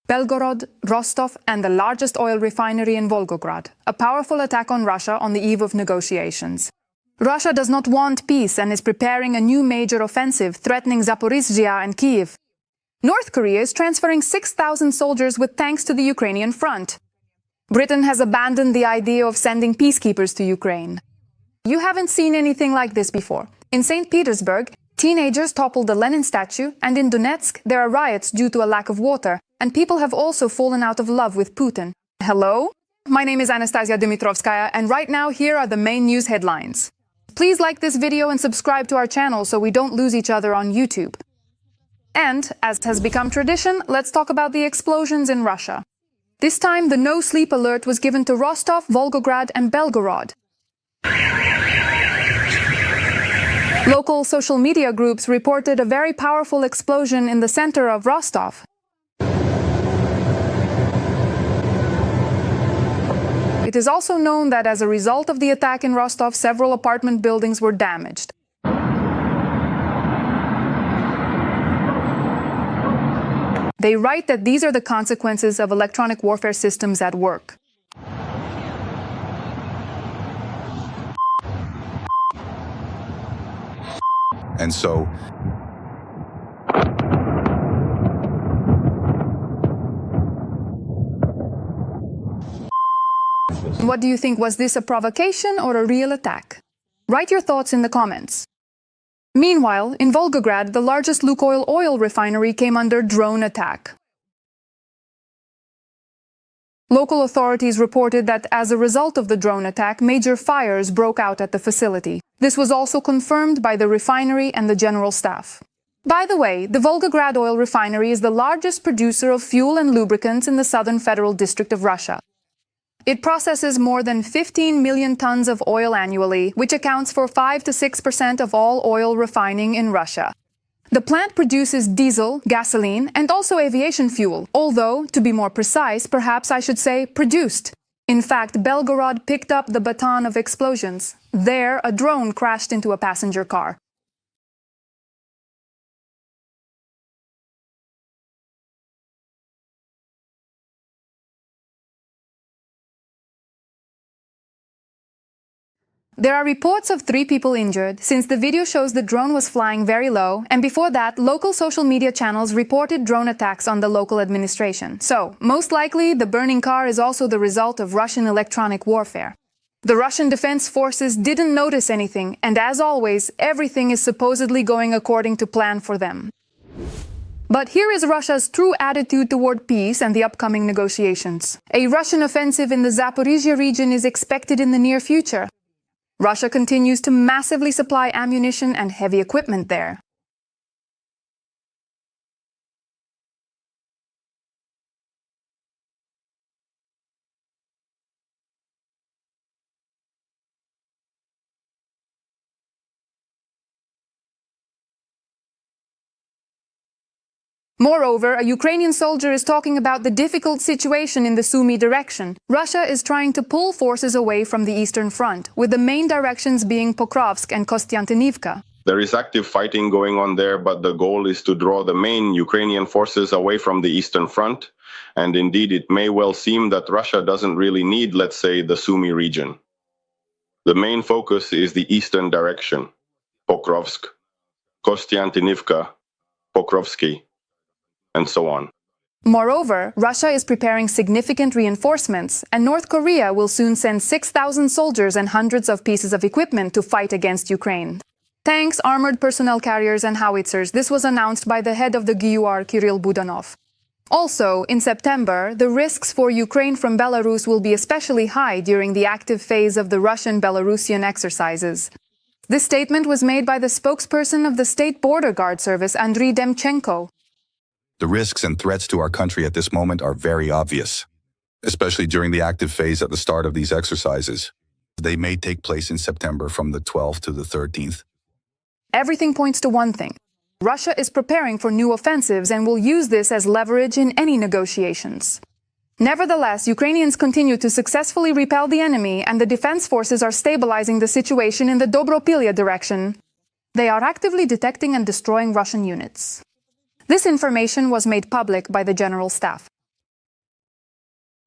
Belgorod, Rostov, and the largest oil refinery in Volgograd, a powerful attack on Russia on the eve of negotiations. Russia does not want peace and is preparing a new major offensive threatening Zaporizhzhia and Kyiv. North Korea is transferring 6,000 soldiers with tanks to the Ukrainian front. Britain has abandoned the idea of sending peacekeepers to Ukraine. You haven't seen anything like this before. In St. Petersburg, teenagers toppled the Lenin statue, and in Donetsk, there are riots due to a lack of water, and people have also fallen out of love with Putin. Hello? My name is Anastasia Dimitrovskaya, and right now here are the main news headlines. Please like this video and subscribe to our channel so we don't lose each other on YouTube. And, as has become tradition, let's talk about the explosions in Russia. This time, the no-sleep alert was given to Rostov, Volgograd, and Belgorod. Local social media groups reported a very powerful explosion in the center of Rostov. It is also known that as a result of the attack in Rostov, several apartment buildings were damaged. They write that these are the consequences of electronic warfare systems at work. And so, what do you think? Was this a provocation or a real attack? Write your thoughts in the comments. Meanwhile, in Volgograd, the largest Lukoil oil refinery came under drone attack. Local authorities reported that as a result of the drone attack, major fires broke out at the facility. This was also confirmed by the refinery and the general staff. By the way, the Volgograd oil refinery is the largest producer of fuel and lubricants in the southern federal district of Russia. It processes more than 15 million tons of oil annually, which accounts for 5 to 6% of all oil refining in Russia. The plant produces diesel, gasoline, and also aviation fuel, although, to be more precise, perhaps I should say produced. In fact, Belgorod picked up the baton of explosions. There, a drone crashed into a passenger car. There are reports of 3 people injured, since the video shows the drone was flying very low, and before that, local social media channels reported drone attacks on the local administration. So, most likely, the burning car is also the result of Russian electronic warfare. The Russian defense forces didn't notice anything, and as always, everything is supposedly going according to plan for them. But here is Russia's true attitude toward peace and the upcoming negotiations. A Russian offensive in the Zaporizhzhia region is expected in the near future. Russia continues to massively supply ammunition and heavy equipment there. Moreover, a Ukrainian soldier is talking about the difficult situation in the Sumy direction. Russia is trying to pull forces away from the Eastern Front, with the main directions being Pokrovsk and Kostiantynivka. There is active fighting going on there, but the goal is to draw the main Ukrainian forces away from the Eastern Front. And indeed, it may well seem that Russia doesn't really need, let's say, the Sumy region. The main focus is the eastern direction: Pokrovsk, Kostiantynivka, Pokrovsky, and so on. Moreover, Russia is preparing significant reinforcements, and North Korea will soon send 6,000 soldiers and hundreds of pieces of equipment to fight against Ukraine. Tanks, armored personnel carriers, and howitzers. This was announced by the head of the GUR, Kirill Budanov. Also, in September, the risks for Ukraine from Belarus will be especially high during the active phase of the Russian-Belarusian exercises. This statement was made by the spokesperson of the State Border Guard Service, Andriy Demchenko. the risks and threats to our country at this moment are very obvious, especially during the active phase at the start of these exercises. They may take place in September from the 12th to the 13th. Everything points to one thing. Russia is preparing for new offensives and will use this as leverage in any negotiations. Nevertheless, Ukrainians continue to successfully repel the enemy, and the defense forces are stabilizing the situation in the Dobropilya direction. They are actively detecting and destroying Russian units. This information was made public by the General Staff.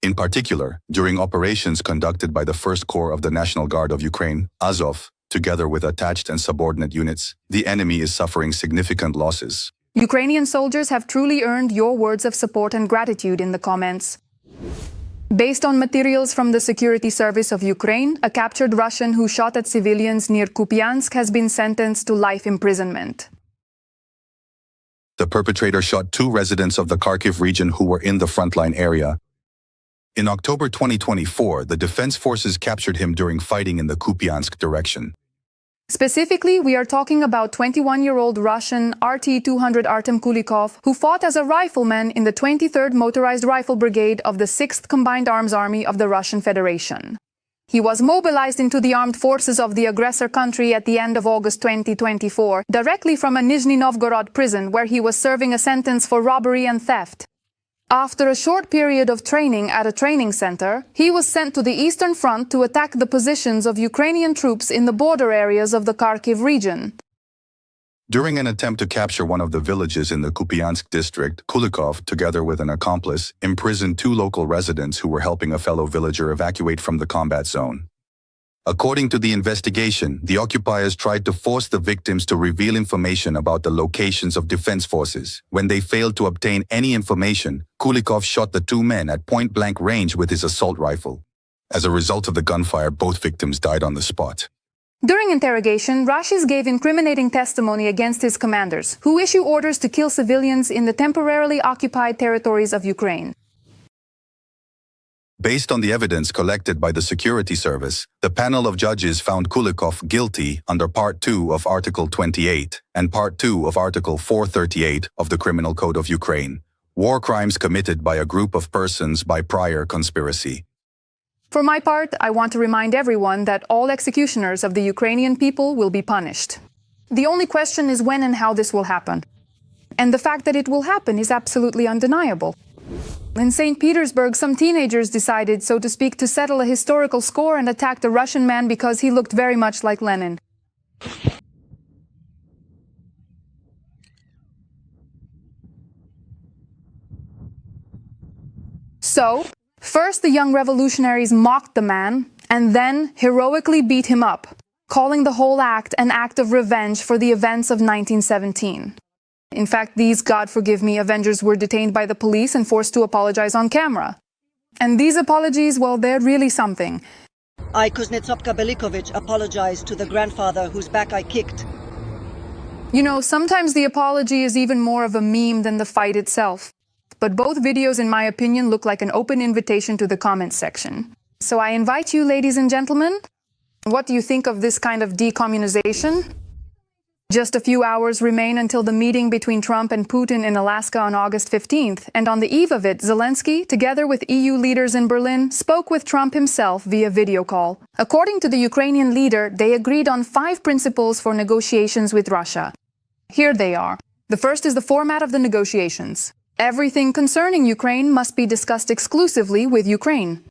In particular, during operations conducted by the 1st Corps of the National Guard of Ukraine, Azov, together with attached and subordinate units, the enemy is suffering significant losses. Ukrainian soldiers have truly earned your words of support and gratitude in the comments. Based on materials from the Security Service of Ukraine, a captured Russian who shot at civilians near Kupiansk has been sentenced to life imprisonment. The perpetrator shot 2 residents of the Kharkiv region who were in the frontline area. In October 2024, the defense forces captured him during fighting in the Kupiansk direction. Specifically, we are talking about 21-year-old Russian RT-200 Artem Kulikov, who fought as a rifleman in the 23rd Motorized Rifle Brigade of the 6th Combined Arms Army of the Russian Federation. He was mobilized into the armed forces of the aggressor country at the end of August 2024, directly from a Nizhny Novgorod prison where he was serving a sentence for robbery and theft. After a short period of training at a training center, he was sent to the Eastern Front to attack the positions of Ukrainian troops in the border areas of the Kharkiv region. During an attempt to capture one of the villages in the Kupiansk district, Kulikov, together with an accomplice, imprisoned 2 local residents who were helping a fellow villager evacuate from the combat zone. According to the investigation, the occupiers tried to force the victims to reveal information about the locations of defense forces. When they failed to obtain any information, Kulikov shot the 2 men at point-blank range with his assault rifle. As a result of the gunfire, both victims died on the spot. During interrogation, Rashis gave incriminating testimony against his commanders, who issue orders to kill civilians in the temporarily occupied territories of Ukraine. Based on the evidence collected by the Security Service, the panel of judges found Kulikov guilty under Part 2 of Article 28 and Part 2 of Article 438 of the Criminal Code of Ukraine, war crimes committed by a group of persons by prior conspiracy. For my part, I want to remind everyone that all executioners of the Ukrainian people will be punished. The only question is when and how this will happen. And the fact that it will happen is absolutely undeniable. In St. Petersburg, some teenagers decided, so to speak, to settle a historical score and attacked a Russian man because he looked very much like Lenin. So, first the young revolutionaries mocked the man, and then heroically beat him up, calling the whole act an act of revenge for the events of 1917. In fact, these, God forgive me, Avengers were detained by the police and forced to apologize on camera. And these apologies, well, they're really something. I, Kuznetsovka Belikovich, apologize to the grandfather whose back I kicked. You know, sometimes the apology is even more of a meme than the fight itself. But both videos, in my opinion, look like an open invitation to the comments section. So I invite you, ladies and gentlemen, what do you think of this kind of decommunization? Just a few hours remain until the meeting between Trump and Putin in Alaska on August 15th, and on the eve of it, Zelensky, together with EU leaders in Berlin, spoke with Trump himself via video call. According to the Ukrainian leader, they agreed on 5 principles for negotiations with Russia. Here they are. The first is the format of the negotiations. Everything concerning Ukraine must be discussed exclusively with Ukraine.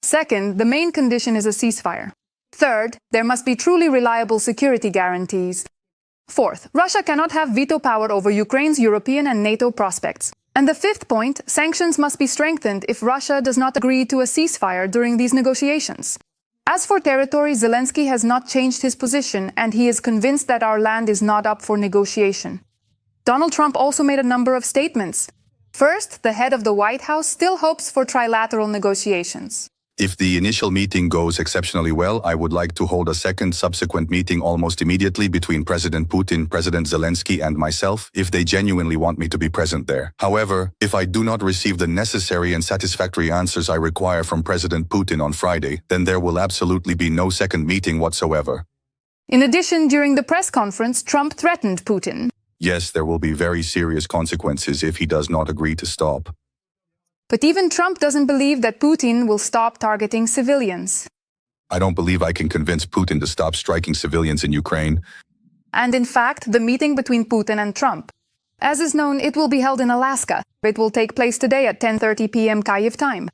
Second, the main condition is a ceasefire. Third, there must be truly reliable security guarantees. Fourth, Russia cannot have veto power over Ukraine's European and NATO prospects. And the 5th point, sanctions must be strengthened if Russia does not agree to a ceasefire during these negotiations. As for territory, Zelensky has not changed his position, and he is convinced that our land is not up for negotiation. Donald Trump also made a number of statements. First, the head of the White House still hopes for trilateral negotiations. If the initial meeting goes exceptionally well, I would like to hold a second subsequent meeting almost immediately between President Putin, President Zelensky, and myself, if they genuinely want me to be present there. However, if I do not receive the necessary and satisfactory answers I require from President Putin on Friday, then there will absolutely be no second meeting whatsoever. In addition, during the press conference, Trump threatened Putin. Yes, there will be very serious consequences if he does not agree to stop. But even Trump doesn't believe that Putin will stop targeting civilians. I don't believe I can convince Putin to stop striking civilians in Ukraine. And in fact, the meeting between Putin and Trump. As is known, it will be held in Alaska. It will take place today at 10:30 p.m. Kyiv time.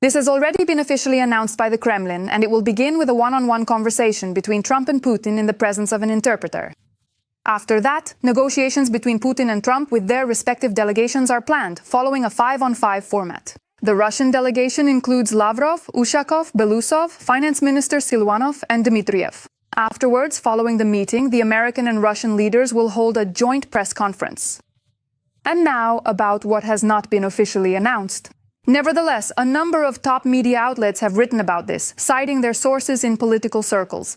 This has already been officially announced by the Kremlin, and it will begin with a one-on-one conversation between Trump and Putin in the presence of an interpreter. After that, negotiations between Putin and Trump with their respective delegations are planned, following a 5-on-5 format. The Russian delegation includes Lavrov, Ushakov, Belousov, Finance Minister Silvanov, and Dmitriev. Afterwards, following the meeting, the American and Russian leaders will hold a joint press conference. And now, about what has not been officially announced. Nevertheless, a number of top media outlets have written about this, citing their sources in political circles.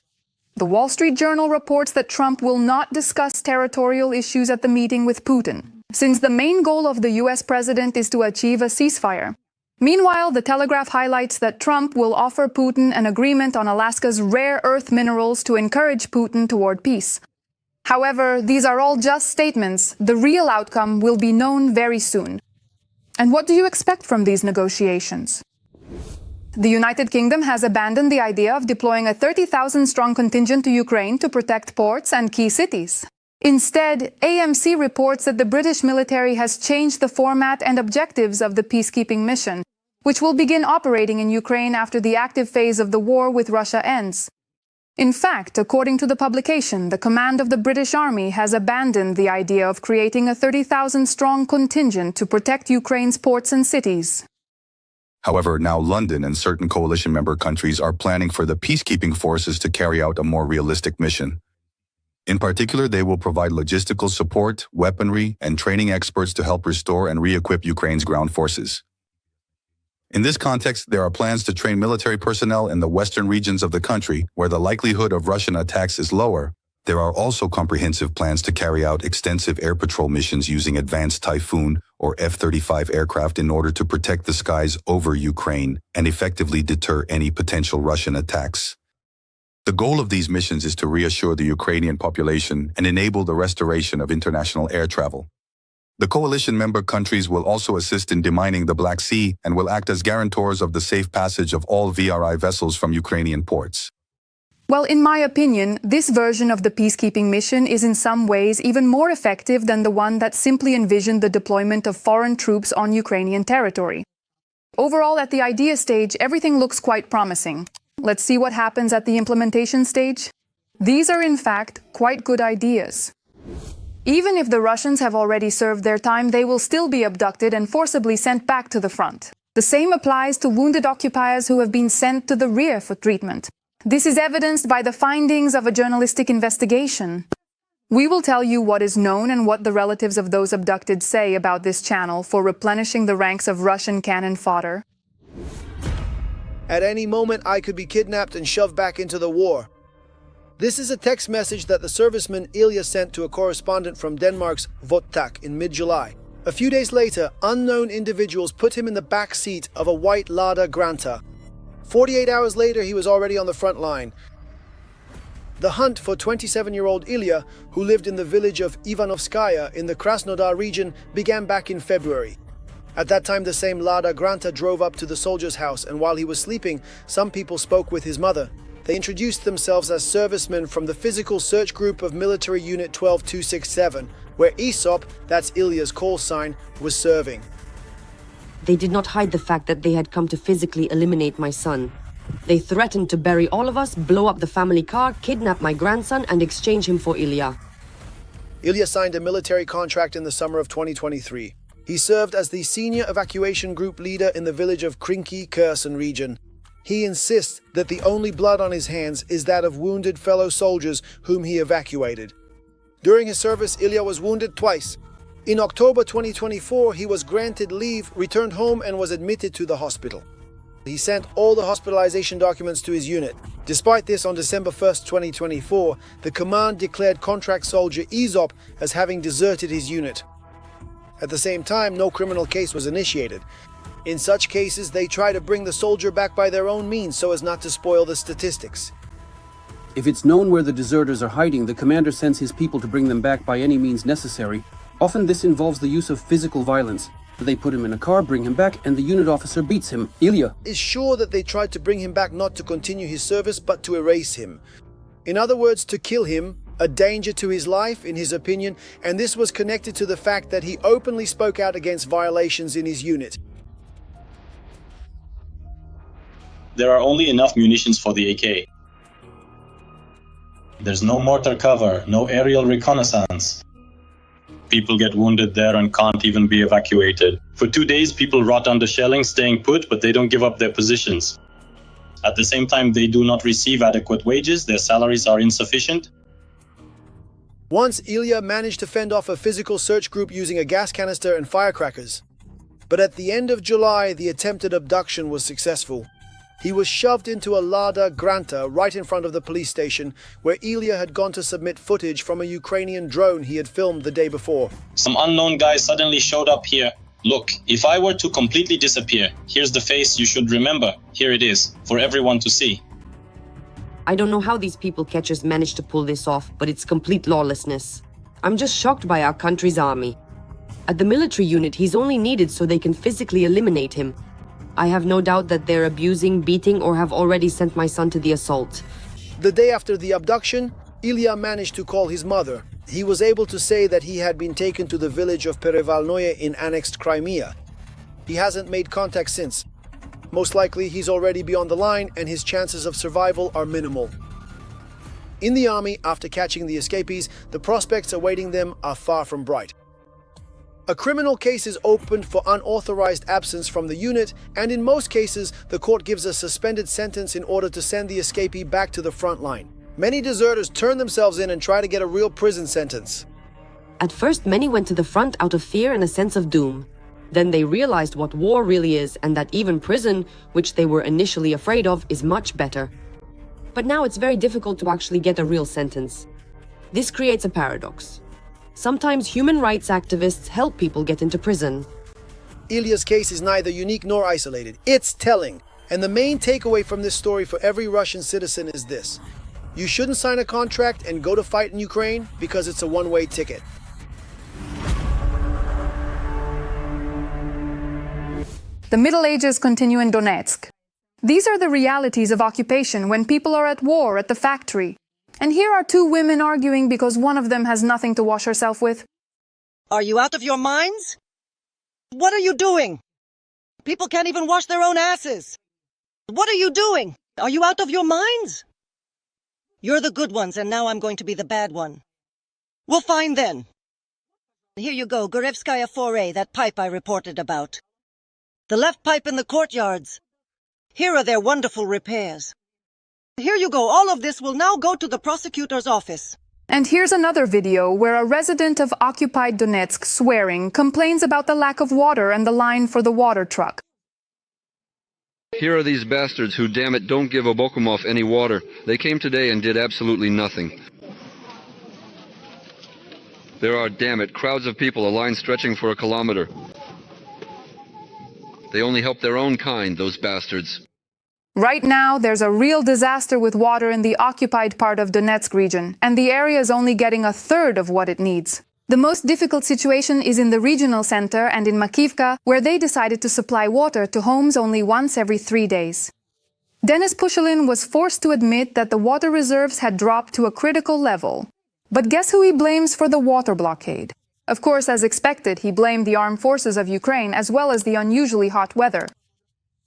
The Wall Street Journal reports that Trump will not discuss territorial issues at the meeting with Putin, since the main goal of the US president is to achieve a ceasefire. Meanwhile, The Telegraph highlights that Trump will offer Putin an agreement on Alaska's rare earth minerals to encourage Putin toward peace. However, these are all just statements. The real outcome will be known very soon. And what do you expect from these negotiations? The United Kingdom has abandoned the idea of deploying a 30,000-strong contingent to Ukraine to protect ports and key cities. Instead, AMC reports that the British military has changed the format and objectives of the peacekeeping mission, which will begin operating in Ukraine after the active phase of the war with Russia ends. In fact, according to the publication, the command of the British Army has abandoned the idea of creating a 30,000-strong contingent to protect Ukraine's ports and cities. However, now London and certain coalition member countries are planning for the peacekeeping forces to carry out a more realistic mission. In particular, they will provide logistical support, weaponry, and training experts to help restore and re-equip Ukraine's ground forces. In this context, there are plans to train military personnel in the western regions of the country, where the likelihood of Russian attacks is lower. There are also comprehensive plans to carry out extensive air patrol missions using advanced Typhoon or F-35 aircraft in order to protect the skies over Ukraine and effectively deter any potential Russian attacks. The goal of these missions is to reassure the Ukrainian population and enable the restoration of international air travel. The coalition member countries will also assist in demining the Black Sea and will act as guarantors of the safe passage of all VRI vessels from Ukrainian ports. Well, in my opinion, this version of the peacekeeping mission is in some ways even more effective than the one that simply envisioned the deployment of foreign troops on Ukrainian territory. Overall, at the idea stage, everything looks quite promising. Let's see what happens at the implementation stage. These are, in fact, quite good ideas. Even if the Russians have already served their time, they will still be abducted and forcibly sent back to the front. The same applies to wounded occupiers who have been sent to the rear for treatment. This is evidenced by the findings of a journalistic investigation. We will tell you what is known and what the relatives of those abducted say about this channel for replenishing the ranks of Russian cannon fodder. At any moment, I could be kidnapped and shoved back into the war. This is a text message that the serviceman Ilya sent to a correspondent from Denmark's Votak in mid-July. A few days later, unknown individuals put him in the back seat of a white Lada Granta. 48 hours later, he was already on the front line. The hunt for 27-year-old Ilya, who lived in the village of Ivanovskaya in the Krasnodar region, began back in February. At that time, the same Lada Granta drove up to the soldier's house, and while he was sleeping, some people spoke with his mother. They introduced themselves as servicemen from the Physical Search Group of Military Unit 12267, where Aesop, that's Ilya's call sign, was serving. They did not hide the fact that they had come to physically eliminate my son. They threatened to bury all of us, blow up the family car, kidnap my grandson, and exchange him for Ilya. Ilya signed a military contract in the summer of 2023. He served as the senior evacuation group leader in the village of Krinky, Kherson region. He insists that the only blood on his hands is that of wounded fellow soldiers whom he evacuated. During his service, Ilya was wounded twice. In October 2024, he was granted leave, returned home, and was admitted to the hospital. He sent all the hospitalization documents to his unit. Despite this, on December 1st, 2024, the command declared contract soldier Aesop as having deserted his unit. At the same time, no criminal case was initiated. In such cases, they try to bring the soldier back by their own means so as not to spoil the statistics. If it's known where the deserters are hiding, the commander sends his people to bring them back by any means necessary. Often this involves the use of physical violence. They put him in a car, bring him back, and the unit officer beats him. Ilya is sure that they tried to bring him back not to continue his service, but to erase him. In other words, to kill him, a danger to his life, in his opinion, and this was connected to the fact that he openly spoke out against violations in his unit. There are only enough munitions for the AK. There's no mortar cover, no aerial reconnaissance. People get wounded there and can't even be evacuated. For 2 days, people rot under shelling, staying put, but they don't give up their positions. At the same time, they do not receive adequate wages, their salaries are insufficient. Once, Ilya managed to fend off a physical search group using a gas canister and firecrackers. But at the end of July, the attempted abduction was successful. He was shoved into a Lada Granta right in front of the police station, where Ilya had gone to submit footage from a Ukrainian drone he had filmed the day before. Some unknown guy suddenly showed up here. Look, if I were to completely disappear, here's the face you should remember. Here it is, for everyone to see. I don't know how these people catchers managed to pull this off, but it's complete lawlessness. I'm just shocked by our country's army. At the military unit, he's only needed so they can physically eliminate him. I have no doubt that they're abusing, beating, or have already sent my son to the assault. The day after the abduction, Ilya managed to call his mother. He was able to say that he had been taken to the village of Perevalnoye in annexed Crimea. He hasn't made contact since. Most likely, he's already beyond the line and his chances of survival are minimal. In the army, after catching the escapees, the prospects awaiting them are far from bright. A criminal case is opened for unauthorized absence from the unit, and in most cases, the court gives a suspended sentence in order to send the escapee back to the front line. Many deserters turn themselves in and try to get a real prison sentence. At first, many went to the front out of fear and a sense of doom. Then they realized what war really is, and that even prison, which they were initially afraid of, is much better. But now it's very difficult to actually get a real sentence. This creates a paradox. Sometimes human rights activists help people get into prison. Ilya's case is neither unique nor isolated. It's telling. And the main takeaway from this story for every Russian citizen is this: you shouldn't sign a contract and go to fight in Ukraine because it's a one-way ticket. The Middle Ages continue in Donetsk. These are the realities of occupation when people are at war at the factory. And here are two women arguing because one of them has nothing to wash herself with. Are you out of your minds? What are you doing? People can't even wash their own asses. What are you doing? Are you out of your minds? You're the good ones, and now I'm going to be the bad one. We'll find then. Here you go, Gorevskaya 4A, that pipe I reported about. The left pipe in the courtyards. Here are their wonderful repairs. Here you go, all of this will now go to the prosecutor's office. And here's another video where a resident of occupied Donetsk, swearing, complains about the lack of water and the line for the water truck. Here are these bastards who, damn it, don't give Obokumov any water. They came today and did absolutely nothing. There are, damn it, crowds of people, a line stretching for a kilometer. They only help their own kind, those bastards. Right now, there's a real disaster with water in the occupied part of Donetsk region, and the area is only getting a third of what it needs. The most difficult situation is in the regional center and in Makivka, where they decided to supply water to homes only once every 3 days. Denis Pushilin was forced to admit that the water reserves had dropped to a critical level. But guess who he blames for the water blockade? Of course, as expected, he blamed the armed forces of Ukraine as well as the unusually hot weather.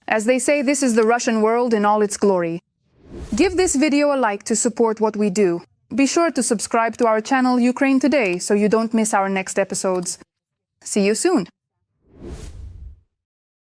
As they say, this is the Russian world in all its glory. Give this video a like to support what we do. Be sure to subscribe to our channel Ukraine Today so you don't miss our next episodes. See you soon!